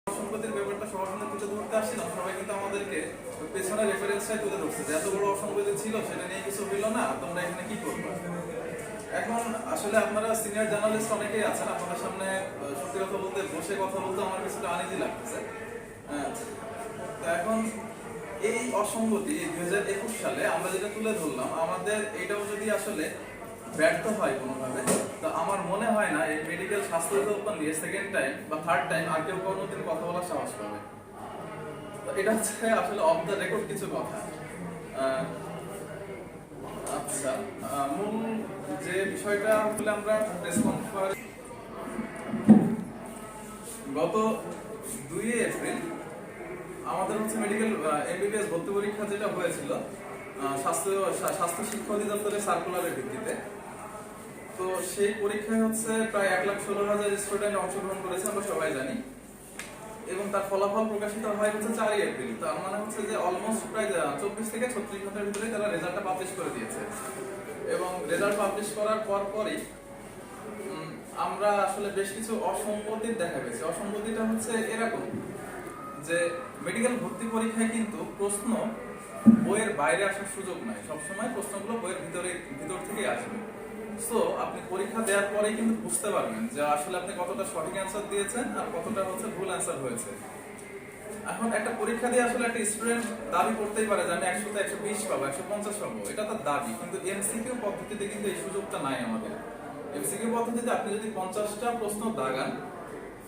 অসঙ্গতির ব্যাপারটা সবার সামনে তুলে ধরতে আসছিলাম, সবাই কিন্তু আমাদেরকে পেছনে রেফারেন্সটাই তুলে ধরছে যে এত বড় অসঙ্গতি ছিল, সেটা নিয়ে কিছু হইলো না, তোমরা এখানে কি করবে। এখন আসলে আপনারা সিনিয়র জার্নালিস্ট অনেকেই আছেন, আপনাদের সামনে সত্যি কথা বলতে বসে কথা বলতে আমার কিছুটা আনইজি লাগতেছে। তো এখন এই অসঙ্গতি 2021 সালে আমরা যেটা তুলে ধরলাম, আমাদের এটাও যদি আসলে ব্যর্থ হয় কোনোভাবে, তো আমার মনে হয় না এই মেডিকেল স্বাস্থ্য অধিদপ্তর নিয়ে সেকেন্ড টাইম বা থার্ড টাইম আর কেউ কোনোদিন কথা বলার সাহস পাবে। তো এটা হচ্ছে আসলে অফ দ্য রেকর্ড কিছু কথা। আচ্ছা, মূল যে বিষয়টা হলে আমরা প্রেস কনফারেন্স গত 2 এপ্রিল আমাদের হচ্ছে মেডিকেল এমবিবিএস ভর্তি পরীক্ষা যেটা হয়েছিল স্বাস্থ্য শিক্ষা অধিদপ্তরের সার্কুলারের ভিত্তিতে। তো সেই পরীক্ষায় হচ্ছে প্রায় 1,16,000 স্টুডেন্ট অংশগ্রহণ করেছে, আমরা সবাই জানি, এবং তার ফলাফল প্রকাশিত হয় হচ্ছে 4 এপ্রিল। তার মানে হচ্ছে যে অলমোস্ট প্রায় 24 থেকে 36 ঘন্টার ভিতরে তারা রেজাল্টটা পাবলিশ করে দিয়েছে। এবং রেজাল্ট পাবলিশ করার পরই আমরা আসলে বেশ কিছু অসঙ্গতি দেখা গেছে। অসঙ্গতিটা হচ্ছে এরকম যে মেডিকেল ভর্তি পরীক্ষায় কিন্তু প্রশ্ন বইয়ের বাইরে আসার সুযোগ নাই, সবসময় প্রশ্নগুলো বইয়ের ভিতর থেকে আসবে। সো আপনি পরীক্ষা দেওয়ার পরেই কিন্তু বুঝতে পারবেন যে আসলে আপনি কতটা সঠিক অ্যান্সার দিয়েছেন আর কতটা হচ্ছে ভুল অ্যান্সার হয়েছে। এখন একটা পরীক্ষা দিয়ে আসলে একটা স্টুডেন্ট দাবি করতেই পারে যে আমি 100তে 120 পাবো, 150 পাবো, এটা তার দাবি। কিন্তু এমসিকিউ পদ্ধতিতে কিন্তু এই সুযোগটা নাই আমাদের। এমসিকিউ পদ্ধতিতে আপনি যদি 50টা প্রশ্ন দাগান,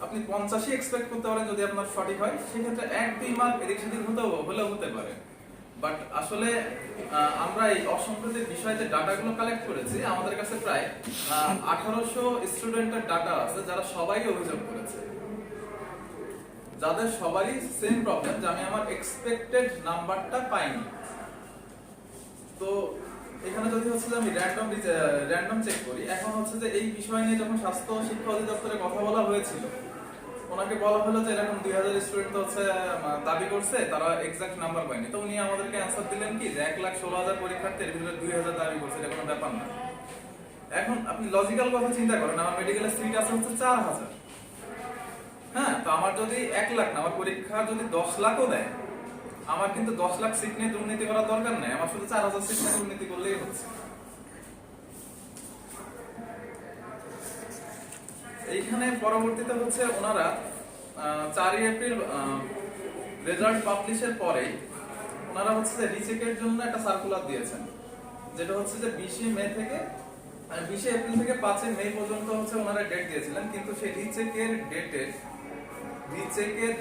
আপনি 50ই এক্সপেক্ট করতে পারেন যদি আপনার সঠিক হয়, সেক্ষেত্রে 1-2 মার্ক এদিক সেদিক হলেও হতে পারে। বাট আসলে আমরা এই অসঙ্গতির বিষয়ে যে ডাটাগুলো কালেক্ট করেছি, আমাদের কাছে প্রায় 1800 স্টুডেন্টের ডাটা আছে যারা সবাই অভিযোগ করেছে, যাদের সবারই সেম প্রবলেম যে আমি আমার এক্সপেক্টেড নাম্বারটা পাইনি। তো এখানে যদি হচ্ছে যে আমি র্যান্ডম চেক করি, এখন হচ্ছে যে এই বিষয় নিয়ে যখন স্বাস্থ্য শিক্ষা অধিদপ্তরে কথা বলা হয়েছিল, ওনাকে বলা হলো যে এরকম 2000 স্টুডেন্ট হচ্ছে দাবি করছে তারা এক্সাক্ট নাম্বার পায়নি। তো উনি আমাদেরকে অ্যান্সার দিলেন কি যে 1,16,000 পরীক্ষার্থীর ভিতরে 2000 দাবি করছে, এটা কোনো ব্যাপার না। এখন আপনি লজিক্যাল কথা চিন্তা করেন, আমার মেডিকেলের সিট আছে হচ্ছে 4000। হ্যাঁ, তো আমার যদি 1 লাখ না, আমার পরীক্ষা যদি 10 লাখও দেয়, আমার কিন্তু 10 লাখ সিট নিয়ে দুর্নীতি করার দরকার নেই, আমার শুধু 4000 সিট নিয়ে দুর্নীতি করলেই হচ্ছে। এইখানে পরবর্তীতে হচ্ছে ওনারা 4 এপ্রিল রেজাল্ট পাবলিশের পরে ওনারা হচ্ছে যে রিচেকের জন্য একটা সার্কুলার দিয়েছেন, যেটা হচ্ছে যে 20 এপ্রিল থেকে 5 মে পর্যন্ত হচ্ছে ওনারা ডেট দিয়েছিলেন। কিন্তু সেই রিচেকের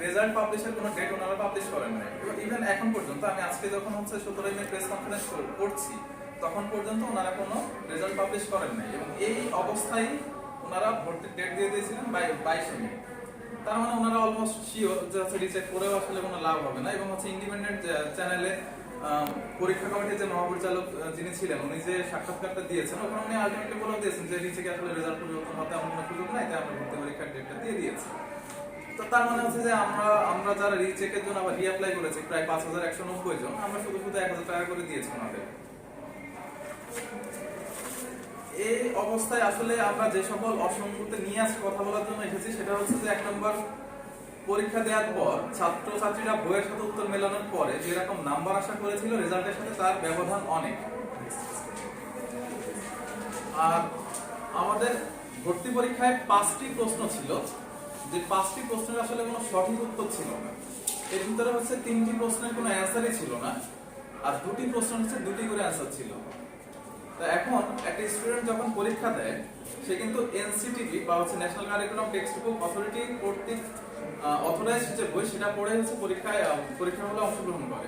রেজাল্ট পাবলিশের কোনো ডেট ওনারা পাবলিশ করেন নাই। ইভেন এখন পর্যন্ত আমি আজকে যখন হচ্ছে 17 মে প্রেস কনফারেন্স করছি, তখন পর্যন্ত ওনারা কোনো রেজাল্ট পাবলিশ করেন নাই। এবং এই অবস্থায় ওনারা ভর্তির ডেট দিয়ে দিয়েছিলেন 22 মে। তার মানে ওনারা অলমোস্ট শিওর যে হচ্ছে রিচেক করেও আসলে কোনো লাভ হবে না। এবং হচ্ছে ইন্ডিপেন্ডেন্ট চ্যানেলে পরীক্ষা কমিটির যে মহাপরিচালক যিনি ছিলেন, উনি যে সাক্ষাৎকারটা দিয়েছেন, ওখানে উনি আলটিমেটলি বলে দিয়েছেন যে রিচেকে আসলে রেজাল্ট পরিবর্তন হতে এমন কোনো সুযোগ নাই, তাই আমরা ভর্তি পরীক্ষার ডেটটা দিয়ে দিয়েছি। তো তার মানে হচ্ছে যে আমরা যারা রিচেকের জন্য আবার রিঅ্যাপ্লাই করেছি প্রায় 5190 জন, আমরা শুধু 1000 টাকা করে দিয়েছি ওনাদের। এই অবস্থায় আসলে আমরা যে সকল অসঙ্গতি নিয়ে আজকে কথা বলার জন্য এসেছি, সেটা হচ্ছে যে 1 নম্বর, পরীক্ষা দেওয়ার পর ছাত্রছাত্রীরা বইয়ের সাথে উত্তর মেলানোর পরে যেরকম নাম্বার আশা করেছিল রেজাল্টের সাথে, তার ব্যবধান অনেক। আর আমাদের ভর্তি পরীক্ষায় 5টি প্রশ্ন ছিল, যে 5টি প্রশ্নের আসলে কোনো সঠিক উত্তর ছিল না। এর ভিতরে হচ্ছে 3টি প্রশ্নের কোনো অ্যান্সারই ছিল না, আর 2টি প্রশ্ন হচ্ছে 2টি করে অ্যান্সার ছিল। তো এখন একটা স্টুডেন্ট যখন পরীক্ষা দেয়, সে কিন্তু এনসিটিভি বা হচ্ছে national curriculum text book authority কর্তৃক অথরাইজড যে বই, সেটা পড়ে হচ্ছে পরীক্ষাগুলো অংশগ্রহণ করে।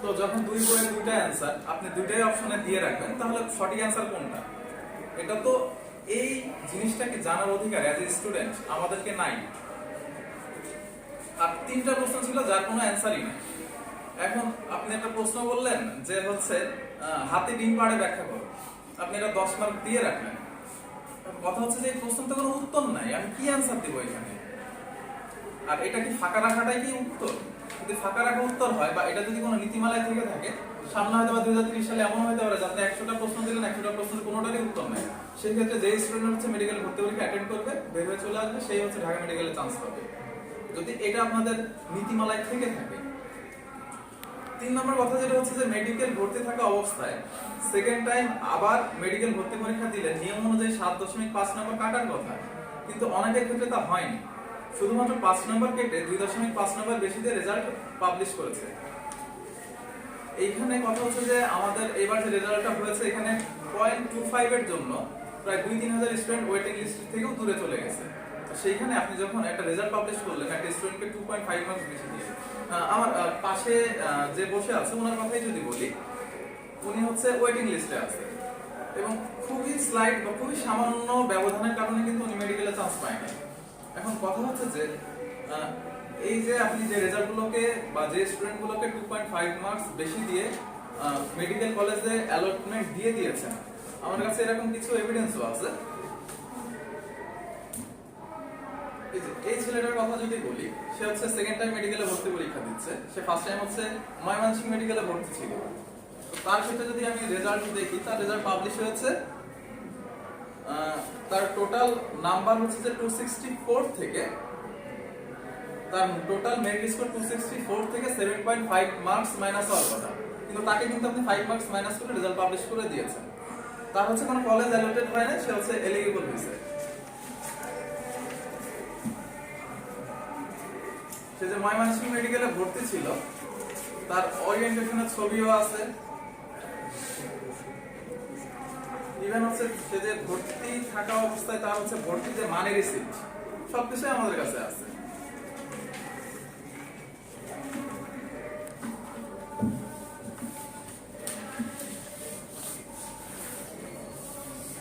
তো যখন 2 বইয়ের 2টা অ্যান্সার আপনি 2টাই অপশনে দিয়ে রাখবেন, তাহলে সঠিক অ্যান্সার কোনটা? এটা তো এই জিনিসটাকে জানার অধিকার অ্যাজ এ স্টুডেন্ট আমাদেরকে নাই। আর 3টা প্রশ্ন ছিল যার কোনো অ্যান্সারই নেই। এখন আপনি একটা প্রশ্ন বললেন যে হচ্ছে হাতি ডিম পাড়ে ব্যাখ্যা করো, আপনি এটা 10 মার্ক দিয়ে রাখলেন। কথা হচ্ছে যে এই প্রশ্নটা কোনো উত্তর নাই, আমি কি অ্যান্সার দিব এখানে? আর এটা কি ফাঁকা রাখাটাই কি উত্তর? যদি ফাঁকা রাখা উত্তর হয় বা এটা যদি কোনো নীতিমালায় থেকে থাকে, সামনে হয়তো বা 2030 সালে এমন হতে পারে যে আপনি 100টা প্রশ্ন দিলেন, 100টা প্রশ্নের কোনোটারই উত্তর নেই। সেই ক্ষেত্রে যে স্টুডেন্ট হচ্ছে মেডিকেল ভর্তি পরীক্ষা অ্যাটেন্ড করবে, বের হয়ে চলে আসবে, সেই হচ্ছে ঢাকা মেডিকেলে চান্স পাবে, যদি এটা আপনাদের নীতিমালায় থেকে থাকে। 3 নম্বর কথা যেটা হচ্ছে যে মেডিকেল ভর্তি থাকা অবস্থায় সেকেন্ড টাইম আবার মেডিকেল ভর্তি পরীক্ষা দিলে নিয়ম অনুযায়ী 7.5 নম্বর কাটার কথা, কিন্তু অনেকের ক্ষেত্রে তা হয়নি। শুধুমাত্র 5 নম্বর কেটে 2.5 নম্বর বেশি দিয়ে রেজাল্ট পাবলিশ করেছে। এইখানে কথা হচ্ছে যে আমাদের এবার যে রেজাল্টটা হয়েছে এখানে 0.25 এর জন্য প্রায় 2-3 হাজার স্টুডেন্ট ওয়েটিং লিস্ট থেকেও দূরে চলে গেছে। তো সেইখানে আপনি যখন একটা রেজাল্ট পাবলিশ করলেন একটা স্টুডেন্টকে 2.5 মার্কস বেশি দিয়ে, আমার পাশে যে বসে আছে ওনার কথাই যদি বলি, উনি হচ্ছে ওয়েটিং লিস্টে আছে এবং খুবই স্লাইড বা খুবই সামান্য ব্যবধানের কারণে কিন্তু উনি মেডিকেলে চান্স পায় না। এখন কথা হচ্ছে যে এই যে আপনি যে রেজাল্টগুলোকে বা যে স্টুডেন্টগুলোকে 2.5 মার্কস বেশি দিয়ে মেডিকেল কলেজে অ্যালটমেন্ট দিয়ে দিয়েছেন, আমার কাছে এরকম কিছু এভিডেন্সও আছে। এই ছেলেটার কথা যদি বলি, সে হচ্ছে সেকেন্ড টাইম মেডিকেলে ভর্তি পরীক্ষা দিচ্ছে, সে ফার্স্ট টাইম হচ্ছে ময়মনসিংহ মেডিকেলে ভর্তি ছিল। তার ক্ষেত্রে যদি আমি রেজাল্ট দেখি, তার রেজাল্ট পাবলিশ হয়েছে, তার টোটাল নাম্বার হচ্ছে যে 264 থেকে, তার টোটাল মেরিট স্কোর 264 থেকে 7.5 মার্কস মাইনাস হওয়ার কথা, কিন্তু তাকে কিন্তু আপনি 5 মার্কস মাইনাস করে রেজাল্ট পাবলিশ করে দিয়েছেন। তার হচ্ছে কোনো কলেজ অ্যালটেড হয় না, সে হচ্ছে এলিজিবল হয়েছে। সে যে ময়মনসিংহ মেডিকেলে ভর্তি ছিল, তার ওরিয়েন্টেশনের ছবিও আছে, ইভেন হচ্ছে সে যে ভর্তি থাকা অবস্থায় তার হচ্ছে ভর্তিতে মানি রিসিপ্ট সবকিছুই আমাদের কাছে আছে।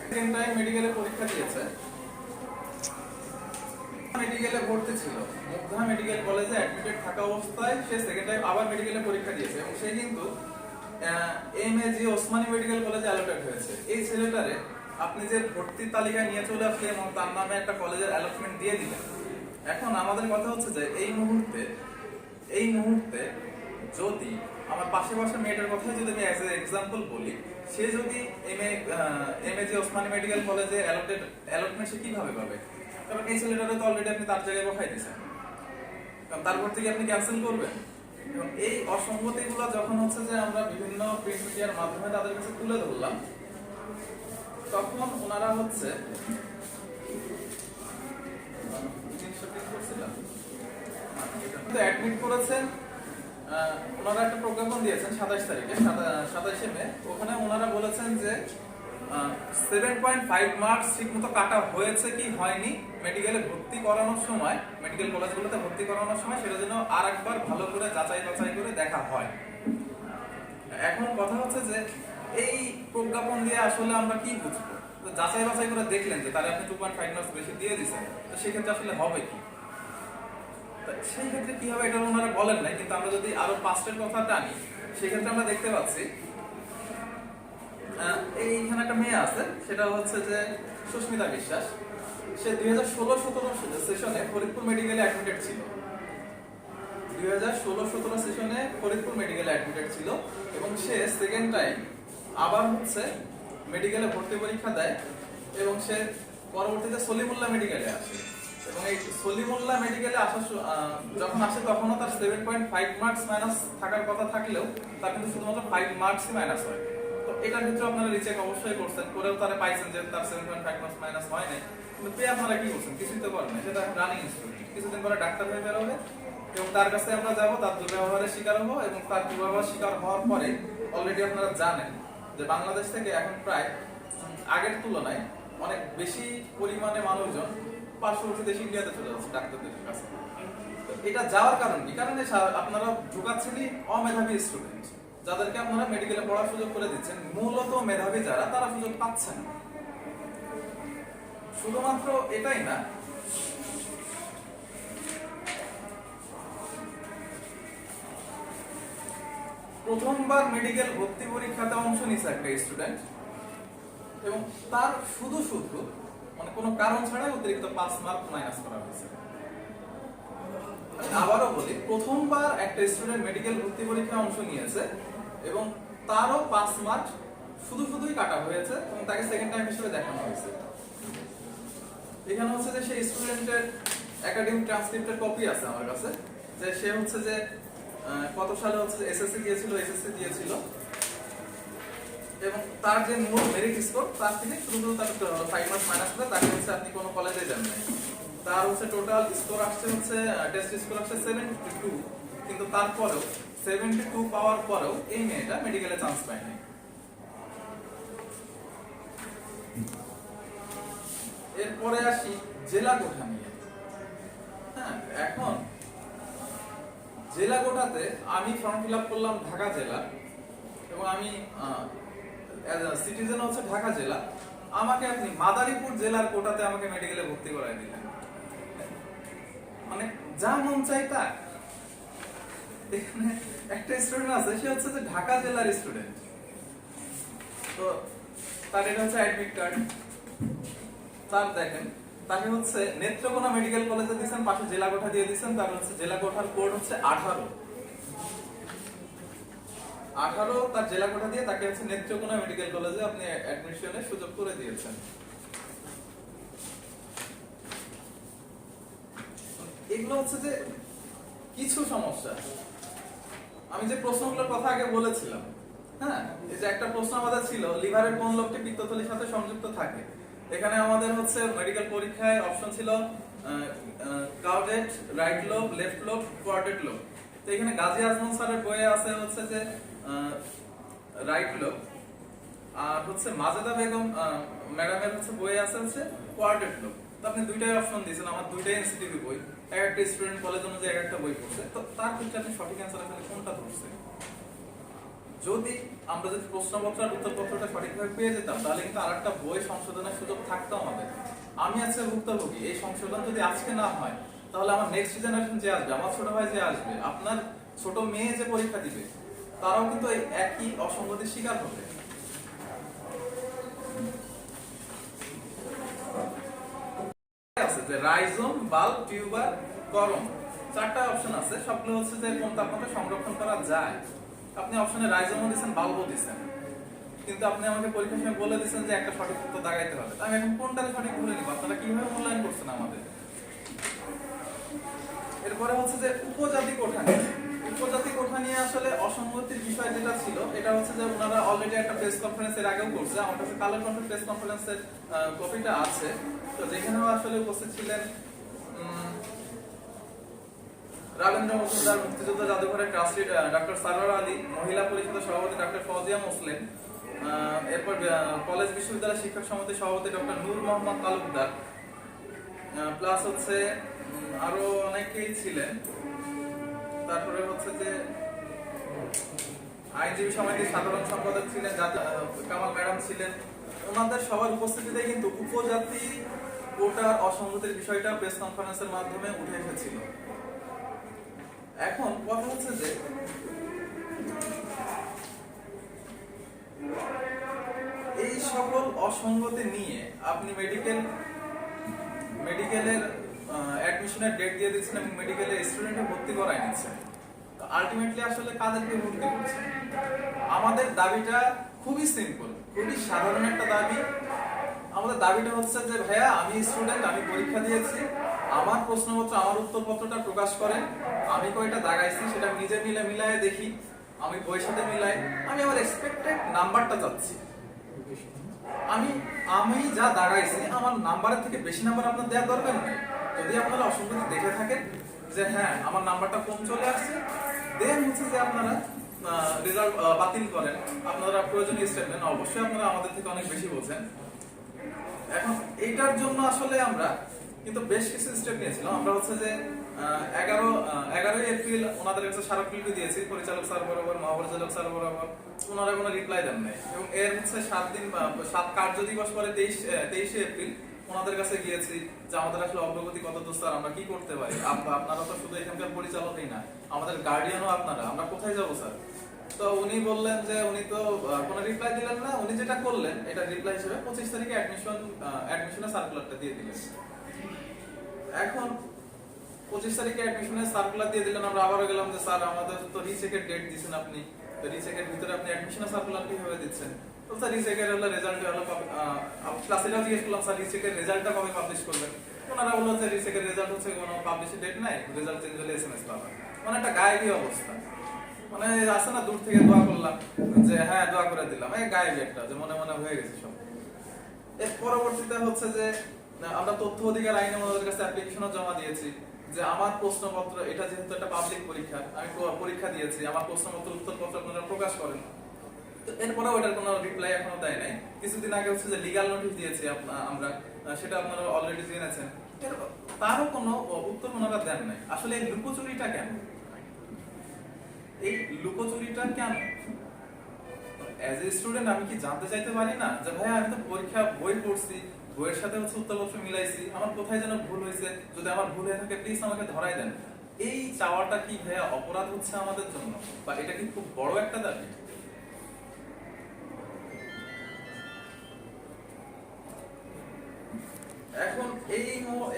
সেকেন্ড টাইম মেডিকেলে পরীক্ষা দিয়েছে, মেডিকেলে ভর্তি ছিল, মুগধা মেডিকেল কলেজে অ্যাডমিটেড থাকা অবস্থায় সে সেকেন্ড টাইম আবার মেডিকেলে পরীক্ষা দিয়েছে এবং সে কিন্তু এমএজি ওসমানী মেডিকেল কলেজে অ্যালটেড হয়েছে। এই ছেলেটারে আপনি যে ভর্তির তালিকায় নিয়ে চলে আসলে এবং তার নামে একটা কলেজের অ্যালটমেন্ট দিয়ে দিলেন, এখন আমাদের কথা হচ্ছে যে এই মুহূর্তে যদি আমার পাশে বসে মেয়েটার কথাই যদি আমি অ্যাজ এ এক্সাম্পল বলি, সে যদি এমএজি ওসমানী মেডিকেল কলেজে অ্যালটমেন্ট সে কিভাবে পাবে? কারণ এই ছেলেটারে তো অলরেডি আপনি তার জায়গায় বসাই দিয়েছেন, কারণ তারপর থেকে আপনি ক্যান্সেল করবেন। এবং এই অসঙ্গতিগুলো যখন হচ্ছে যে আমরা বিভিন্ন প্রিন্ট মিডিয়ার মাধ্যমে তাদের কাছে তুলে ধরলাম, তখন ওনারা হচ্ছে অ্যাডমিট করেছেন, ওনারা একটা প্রজ্ঞাপন দিয়েছেন 27 তারিখে, 27শে মে। ওখানে ওনারা বলেছেন যে 7.5 মার্কস ঠিকমতো কাটা হয়েছে কি হয়নি মেডিকেলে ভর্তি করানোর সময়, মেডিকেল কলেজগুলোতে ভর্তি করানোর সময় সেটা যেন আর একবার ভালো করে যাচাই বাছাই করে দেখা হয়। এখন কথা হচ্ছে যে এই প্রজ্ঞাপন দিয়ে আসলে আমরা কি বুঝবো? যাচাই বাছাই করে দেখলেন যে তারা আপনি 2.5 মার্কস বেশি দিয়ে দিচ্ছেন, তো সেক্ষেত্রে আসলে হবে কি? সেই ক্ষেত্রে কি হবে এটা ওনারা বলেন নাই, কিন্তু আমরা যদি আরো পাস্টের কথাটা আনি, সেক্ষেত্রে আমরা দেখতে পাচ্ছি এইখানে একটা মেয়ে আছে, সেটা হচ্ছে যে সুস্মিতা বিশ্বাস। সে 2016-17 সেশনে ফরিদপুর মেডিকেলে অ্যাডমিটেড ছিল, 2016-17 সেশনে ফরিদপুর মেডিকেলে অ্যাডমিটেড ছিল এবং সে সেকেন্ড টাইম আবার হচ্ছে মেডিকেলে ভর্তি পরীক্ষা দেয় এবং সে পরবর্তীতে সলিমুল্লাহ মেডিকেলে আসে এবং এই সলিমুল্লাহ মেডিকেলে যখন আসে তখনও তার 7.5 মার্কস মাইনাস থাকার কথা থাকলেও তার কিন্তু শুধুমাত্র 5 মার্কসই মাইনাস হয়। তো এটার ক্ষেত্রে আপনারা রিচেক অবশ্যই করছেন, করেও তারা পাইছেন যে তার 7.5 মার্কস মাইনাস হয় নাই, কিন্তু পেয়ে আপনারা কি করছেন? কিছুই তো করেন না, সেটা এখন রানিং স্টুডেন্ট, কিছুদিন পরে ডাক্তার হয়ে বেরোবে এবং তার কাছে আমরা যাবো, তার দুর্ব্যবহারের শিকার হবো এবং তার দুর্ব্যবহার শিকার হওয়ার পরে অলরেডি আপনারা জানেন যে বাংলাদেশ থেকে এখন প্রায় আগের তুলনায় অনেক বেশি পরিমাণে মানুষজন পার্শ্ববর্তী দেশ ইন্ডিয়াতে চলে যাচ্ছে ডাক্তারদের কাছে। এটা যাওয়ার কারণ কি? কারণ আপনারা ঢুকাচ্ছেনই অমেধাবী স্টুডেন্ট, যাদেরকে আপনারা মেডিকেলে পড়ার সুযোগ করে দিচ্ছেন। মূলত মেধাবী যারা, তারা সুযোগ পাচ্ছেন। শুধুমাত্র এটাই না, প্রথমবার মেডিকেল ভর্তি পরীক্ষাতে অংশ নিচ্ছে একটা স্টুডেন্ট এবং তার শুধু মানে কোনো কারণ ছাড়াই অতিরিক্ত 5 মার্ক মাইনাস করা হয়েছে। আমি আবারও বলি, প্রথমবার একটা স্টুডেন্ট মেডিকেল ভর্তি পরীক্ষায় অংশ নিয়েছে এবং তারও 5 মার্ক শুধুই কাটা হয়েছে এবং তাকে সেকেন্ড টাইম হিসেবে দেখানো হয়েছে। এখানে হচ্ছে যে সেই স্টুডেন্টের একাডেমিক ট্রান্সক্রিপ্টের কপি আছে আমার কাছে, যে সে হচ্ছে যে কত সালে হচ্ছে এসএসসি দিয়েছিল এবং তার যে মূল মেরিট স্কোর তার থেকে শুধু তার 5 মার্ক মাইনাস করে তাকে হচ্ছে আপনি কোনো কলেজে যান নাই। তার হচ্ছে টোটাল স্কোর আসছে হচ্ছে টেস্ট স্কোর আসছে 72, কিন্তু তারপরেও 72 পাওয়ার পরেও এই মেয়েটা মেডিকেলে চান্স পায়নি। এরপরে আসি জেলা কোঠা নিয়ে। হ্যাঁ, এখন জেলা কোটাতে আমি ফর্ম ফিল আপ করলাম ঢাকা জেলা এবং আমি সিটিজেন হচ্ছে ঢাকা জেলা। আমাকে আপনি মাদারীপুর জেলার কোটাতে আমাকে মেডিকেলে ভর্তি করাই দিলেন, মানে যা মন চাই তা। এখানে একটা স্টুডেন্ট আছে, সে হচ্ছে যে ঢাকা জেলার স্টুডেন্ট, তো তার এটা হচ্ছে অ্যাডমিট কার্ড। তার দেখেন তাকে হচ্ছে নেত্রকোনা মেডিকেল কলেজে দিয়েছেন, পাশে জেলা কোঠা দিয়ে দিয়েছেন। তার হচ্ছে জেলা কোঠার কোড হচ্ছে 18 তার জেলা কোঠা দিয়ে তাকে হচ্ছে নেত্রকোনা মেডিকেল কলেজে আপনি অ্যাডমিশনের সুযোগ করে দিয়েছেন। এগুলো হচ্ছে যে কিছু সমস্যা। আমি যে প্রশ্নগুলোর কথা আগে বলেছিলাম, হ্যাঁ, এই যে একটা প্রশ্ন আমাদের ছিল লিভারের কোন লোবটি পিত্তথলির সাথে সংযুক্ত থাকে। এখানে আমাদের হচ্ছে মেডিকেল পরীক্ষায় অপশন ছিল কাউডেট, right lobe, left lobe, quartet lobe. তো এখানে গাজী আজমল স্যারের বইয়ে আছে হচ্ছে যে রাইট লোব, আর হচ্ছে মাজেদা বেগম ম্যাডামের হচ্ছে বইয়ে আছে হচ্ছে কোয়ার্টেট লোব। তো আপনি দুইটাই অপশন দিয়েছেন, আমার দুইটাই এনসিটিভি বই, এক একটা স্টুডেন্ট কলেজ অনুযায়ী এক একটা বই পড়ছে। তো তার ক্ষেত্রে আপনি সঠিক অ্যান্সার আসলে কোনটা ধরছে? যদি আমরা যদি প্রশ্নপত্র আর উত্তরপত্রটা সঠিকভাবে পেয়ে যেতাম তাহলে কিন্তু আরেকটা বই সংশোধনের সুযোগ থাকতো আমাদের। আমি আজকে ভুক্তভোগী, এই সংশোধন যদি আজকে না হয় তাহলে আমার নেক্সট জেনারেশন যে আসবে, আমার ছোট ভাই যে আসবে, আপনার ছোট মেয়ে যে পরীক্ষা দিবে, তারাও কিন্তু এই একই অসঙ্গতির শিকার হবে। আছে যে রাইজোম, বাল্ব, টিউবার, করম, 4টা অপশন আছে। সবগুলো হচ্ছে যে কোন তাপমাত্রা সংরক্ষণ করা যায়। আপনি অপশনে রাইজোমও দিচ্ছেন, বাল্বও দিচ্ছেন, কিন্তু আপনি আমাকে পরীক্ষার সময় বলে দিচ্ছেন যে একটা সঠিক উত্তর দাগাইতে হবে। আমি এখন কোনটারে সঠিক ধরে নিব? আপনারা কিভাবে মূল্যায়ন করছেন আমাদের? এরপরে হচ্ছে যে উপজাতি কোঠা নিয়ে। উপজাতি কোঠা নিয়ে আসলে অসঙ্গতির বিষয় যেটা ছিল, এটা হচ্ছে যে ওনারা অলরেডি একটা প্রেস কনফারেন্সের আগেও করছে। আমার কাছে কালার কন্ট্রোল প্রেস কনফারেন্সের কপিটা আছে, তো যেখানেও আসলে উপস্থিত ছিলেন রাবেন্দ্র মজুমদার, মুক্তিযোদ্ধা জাদুঘরের ট্রাস্টি ডক্টর সারোয়ার আলী, মহিলা পরিষদের সভাপতি ডক্টর ফৌজিয়া মুসলিম, এরপর কলেজ বিশ্ববিদ্যালয় শিক্ষক সমিতির সভাপতি ডক্টর নূর মোহাম্মদ তালুকদার, প্লাস হচ্ছে আরো অনেকেই ছিলেন। তারপরে হচ্ছে যে আইনজীবী সমিতির সাধারণ সম্পাদক ছিলেন কামাল ম্যাডাম ছিলেন। ওনাদের সবার উপস্থিতিতে কিন্তু উপজাতি কোটার অসঙ্গতির বিষয়টা প্রেস কনফারেন্সের মাধ্যমে উঠে এসেছিল। এখন কথা হচ্ছে যে এই সকল অসঙ্গতি নিয়ে আপনি মেডিকেলের অ্যাডমিশনের ডেট দিয়ে দিচ্ছেন এবং মেডিকেলে স্টুডেন্টে ভর্তি করাই নিচ্ছেন। তো আলটিমেটলি আসলে কাদেরকে ভর্তি করছেন? আমাদের দাবিটা খুবই সিম্পল, খুবই সাধারণ একটা দাবি। আমাদের দাবিটা হচ্ছে যে ভাইয়া, আমি স্টুডেন্ট, আমি পরীক্ষা দিয়েছি, আমার প্রশ্নপত্র, আমার উত্তরপত্রটা প্রকাশ করেন, আমি কয়টা দাগাইছি সেটা নিজে মিলায়ে দেখি, আমি বইয়ের সাথে মিলাই, আমি আমার এক্সপেক্টেড নাম্বারটা চাচ্ছি। আমি যা দাগাইছি আমার নাম্বারের থেকে বেশি নাম্বার আপনার দেওয়ার দরকার নেই। যদি আপনারা অসঙ্গতি দেখে থাকেন যে হ্যাঁ আমার নাম্বারটা কম চলে আসছে, দেন হচ্ছে যে আপনারা রেজাল্ট বাতিল করেন, আপনারা প্রয়োজনীয় স্টেপ নেন। অবশ্যই আপনারা আমাদের থেকে অনেক বেশি বোঝেন। এখন এইটার জন্য আসলে আমরা কিন্তু বেশ কিছু স্টেপ নিয়েছিলাম। আমরা হচ্ছে যে 11 এপ্রিল ওনাদের কাছে স্মারকলিপি দিয়েছি, পরিচালক স্যার বরাবর, মহাপরিচালক স্যার বরাবর। ওনারা কোনো রিপ্লাই দেন নাই এবং এর হচ্ছে 7 কার্য দিবস পরে 23 এপ্রিল ওনাদের কাছে গিয়েছি যে আমাদের আসলে অগ্রগতি কত দূর স্যার, আমরা কি করতে পারি? আপনারা তো শুধু এখানকার পরিচালকই না, আমাদের গার্ডিয়ানও আপনারা, আমরা কোথায় যাবো স্যার? তো উনি বললেন যে উনি তো কোনো রিপ্লাই দিলেন না। উনি যেটা করলেন এটা রিপ্লাই হিসেবে 25 তারিখে অ্যাডমিশনের সার্কুলারটা দিয়ে দিলেন। এখন 25 তারিখে অ্যাডমিশনের সার্কুলার দিয়ে দিলেন, আমরা আবারও গেলাম যে স্যার আমাদের তো রিচেকের ডেট দিয়েছেন আপনি, তো রিচেকের ভিতরে আপনি অ্যাডমিশনের সার্কুলার কিভাবে দিচ্ছেন? তো স্যার রিচেকের হলো রেজাল্ট হলো ক্লাসে জিজ্ঞেস করলাম স্যার রিচেকের রেজাল্টটা কবে পাবলিশ করবেন? ওনারা বললো যে রিচেকের রেজাল্ট হচ্ছে কোনো পাবলিশ ডেট নাই, রেজাল্ট চেঞ্জ হলে এসএমএস পাবেন। মানে একটা গায়েবী অবস্থা, মানে আসে না দূর থেকে দোয়া করলাম যে হ্যাঁ দোয়া করে দিলাম, এই গায়েবী একটা যে মনে মনে হয়ে গেছে সব। এর পরবর্তীতে হচ্ছে যে আমরা তথ্য অধিকার আইনে ওনাদের কাছে অ্যাপ্লিকেশনও জমা দিয়েছি যে আমার প্রশ্নপত্র, এটা যেহেতু একটা পাবলিক পরীক্ষা, আমি পরীক্ষা দিয়েছি, আমার প্রশ্নপত্র উত্তরপত্র আপনারা প্রকাশ করেন। তো এরপরেও এটার কোনো রিপ্লাই এখনো দেয় নাই। কিছুদিন আগে হচ্ছে যে লিগ্যাল নোটিশ দিয়েছি আমরা, সেটা আপনারা অলরেডি জেনেছেন, তারও কোনো উত্তর ওনারা দেন নাই। আসলে এই লুকোচুরিটা কেন? এই লুকোচুরিটা কেন? অ্যাজ এ স্টুডেন্ট আমি কি জানতে চাইতে পারি না যে ভাই আমি তো পরীক্ষা বই পড়ছি, বইয়ের সাথে হচ্ছে উত্তরপত্র মিলাইছি, আমার কোথায় যেন ভুল হয়েছে, যদি আমার ভুল হয়ে থাকে প্লিজ আমাকে ধরাই দেন। এই চাওয়াটা কি ভাইয়া অপরাধ হচ্ছে আমাদের জন্য, বা এটা কি খুব বড় একটা দাবি? এখন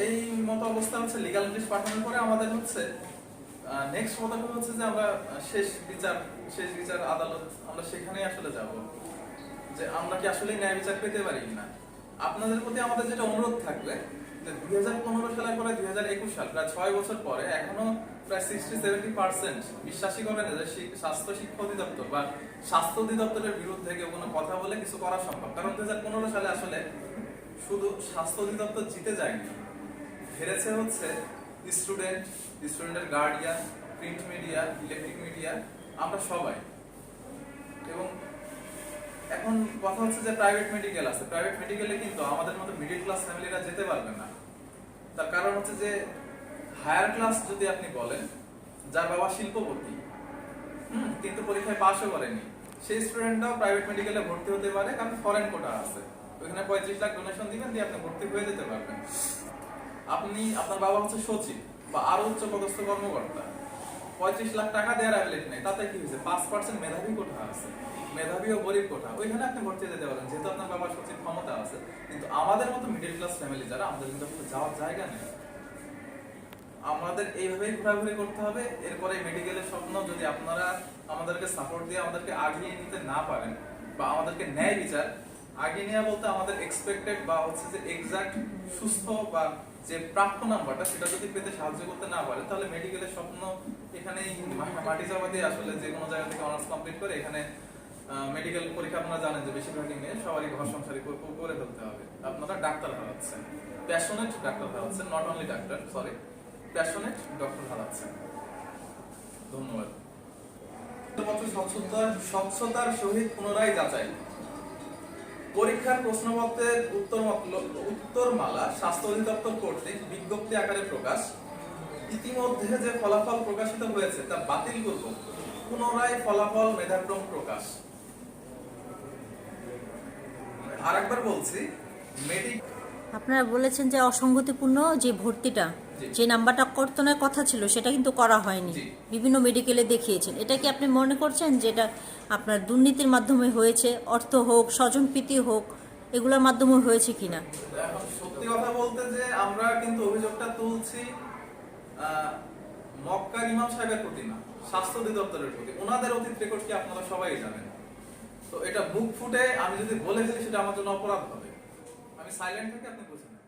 এই মতো অবস্থা হচ্ছে লিগ্যাল নোটিশ পাঠানোর পরে আমাদের হচ্ছে নেক্সট পদক্ষেপ হচ্ছে যে আমরা শেষ বিচার আদালত, আমরা সেখানে আসলে যাব যে আমরা কি আসলে ন্যায় বিচার পেতে পারি কিনা। আপনাদের প্রতি আমাদের যেটা অনুরোধ থাকবে যে 2015 সালের পরে 2021 সাল, প্রায় 6 বছর পরে এখনো প্রায় 60-70% বিশ্বাসই করবেন যে স্বাস্থ্য শিক্ষা অধিদপ্তর বা স্বাস্থ্য অধিদপ্তরের বিরুদ্ধে কেউ কোনো কথা বলে কিছু করা সম্ভব। কারণ 2015 সালে আসলে শুধু স্বাস্থ্য অধিদপ্তর জিতে যায়নি, হেরেছে হচ্ছে স্টুডেন্টের guardian, print media, electric media, আমরা সবাই। এবং এখন কথা হচ্ছে যে প্রাইভেট মেডিকেল আছে, প্রাইভেট মেডিকেলে কিন্তু আমাদের মতো মিডল ক্লাস ফ্যামিলিরা যেতে পারবে না। তার কারণ হচ্ছে যে হায়ার ক্লাস যদি আপনি বলেন, যার বাবা শিল্পপতি কিন্তু পরীক্ষায় পাশও করেনি, সেই স্টুডেন্টরাও প্রাইভেট মেডিকেলে ভর্তি হতে পারে, কারণ ফরেন কোটা আছে, ওখানে 35 লাখ ডোনেশন দিবেন দিয়ে আপনি ভর্তি হয়ে যেতে পারবেন। আপনার বাবা হচ্ছে সচিব বা আরো উচ্চ পদস্থ কর্মকর্তা, 35 লাখ টাকা দেওয়ার অ্যাবিলিটি নেই, তাতে কি হয়েছে 5% মেধাবী কোঠা আছে, মেধাবী ও গরিব কোঠা, ওইখানে আপনি ভর্তি যেতে পারেন যেহেতু আপনার বাবার সচিব ক্ষমতা আছে। কিন্তু আমাদের মতো মিডল ক্লাস ফ্যামিলি যারা, আমাদের কিন্তু যাওয়ার জায়গা নেই, আমাদের এইভাবেই ঘোরাঘুরি করতে হবে। এরপরে মেডিকেলের স্বপ্ন যদি আপনারা আমাদেরকে সাপোর্ট দিয়ে আমাদেরকে আগিয়ে নিতে না পারেন, বা আমাদেরকে ন্যায় বিচার আগিয়ে নেওয়া বলতে আমাদের এক্সপেক্টেড বা হচ্ছে যে এক্সাক্ট সুস্থ বা যে প্রাপ্য নাম্বারটা সেটা যদি পেতে সাহায্য করতে না পারে, তাহলে মেডিকেলের স্বপ্ন এখানেই মাটি চাপা দিয়ে আসলে যে কোনো জায়গা থেকে অনার্স কমপ্লিট করে এখানে মেডিকেল পরীক্ষা আপনারা জানেন যে বেশিরভাগই মেয়ে, সবারই ঘর সংসারী করে ফেলতে হবে। আপনারা ডাক্তার হারাচ্ছেন, প্যাশনেট ডাক্তার হারাচ্ছেন, not only doctor, sorry passionate doctor হারাচ্ছেন। ধন্যবাদ। স্বচ্ছতার সহিত পুনরায় যাচাই, পরীক্ষার প্রশ্নপত্রের উত্তরমালা স্বাস্থ্য অধিদপ্তর কর্তৃক বিজ্ঞপ্তি আকারে প্রকাশ, ইতিমধ্যে যে ফলাফল প্রকাশিত হয়েছে তা বাতিল করব, পুনরায় ফলাফল মেধাক্রম প্রকাশ। আরেকবার বলছি, আপনারা বলেছেন যে অসঙ্গতিপূর্ণ যে ভর্তিটা, যে নাম্বারটা কর্তনের কথা ছিল সেটা কিন্তু করা হয়নি, বিভিন্ন মেডিকেলে দেখিয়েছেন। এটা কি আপনি মনে করছেন যে এটা আপনার দুর্নীতির মাধ্যমে হয়েছে, অর্থ হোক, স্বজনপ্রীতি হোক, এগুলোর মাধ্যমে হয়েছে কিনা? এখন সত্যি কথা বলতে যে আমরা কিন্তু অভিযোগটা তুলছি মক্কার ইমাম সাহেবের প্রতি না, স্বাস্থ্য অধিদপ্তরের প্রতি। ওনাদের অতীত রেকর্ড কি আপনারা সবাই জানেন। তো এটা বুক ফুটে আমি যদি বলে ফেলি সেটা আমার জন্য অপরাধ হবে। আমি সাইলেন্ট থেকে আপনি বুঝে নেন।